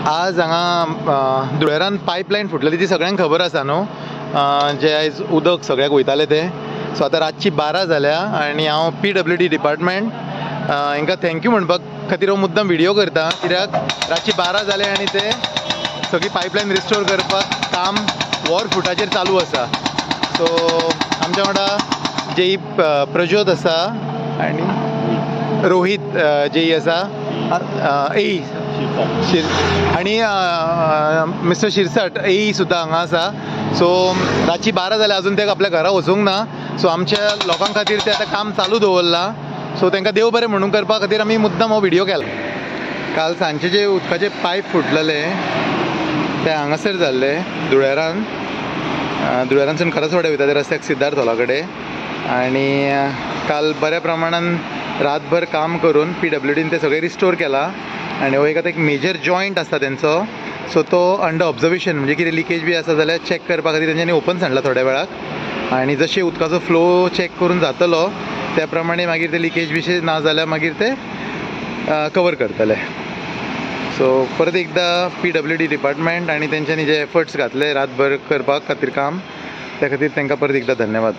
आज हांगा धुळेरान पायपलायन फुटलेली ती सगळ्यांक खबर आसा न्हू, जे आयज उदक सगळ्याक वयताले ते. सो आतां रातची 12 जाल्या आनी हांव PWD डिपार्टमेंट हांकां थँक्यू म्हणपाक खातीर हांव मुद्दम व्हिडिओ करता, कित्याक रातची 12 जाले आनी ते सगळी पायपलायन रिस्टोर करपाक काम वॉर फुटाचेर चालू आसा. सो आमच्या वांगडा जेई प्रज्योत आसा आनी रोहीत जेई आसा, एई आनी मिस्टर शिरसाट एई सुद्दां हांगा आसा. सो रातची 12 जाल्यार अजून ते आपल्या घरा वचूंक ना. सो आमच्या लोकां खातीर ते आतां काम चालू दवरलां. सो तांकां देव बरें म्हणून करपा खातीर आमी मुद्दम हो व्हिडिओ केला. काल सांजचे जे उदकाचे पायप फुटलेले ते हांगासर जाल्ले धुळेरानसून खरसवाड्यार वयता ते रस्त्याक सिद्धार्थ हॉला कडेन. आनी काल बऱ्या प्रमाणान रातभर काम करून PWDन ते सगळे रिस्टोर केला. आनी हो एक मेजर जॉयंट आसता तेंचो, सो तो अंडर ऑब्जर्वेशन, म्हणजे कितें लिकेज बी आसा जाल्यार चॅक करपा खातीर तेंच्यांनी ओपन सांडला थोड्या वेळाक. आनी जशें उदकाचो फ्लो चॅक करून जातलो त्या प्रमाणे मागीर ते लिकेज बिशेज ना जाल्यार मागीर ते कवर करतले. सो परत एकदां PWD डिपार्टमेंट आनी तेंच्यांनी जे एफर्ट्स घातले रातभर करपा खातीर काम, त्या खातीर तांकां परत एकदां धन्यवाद.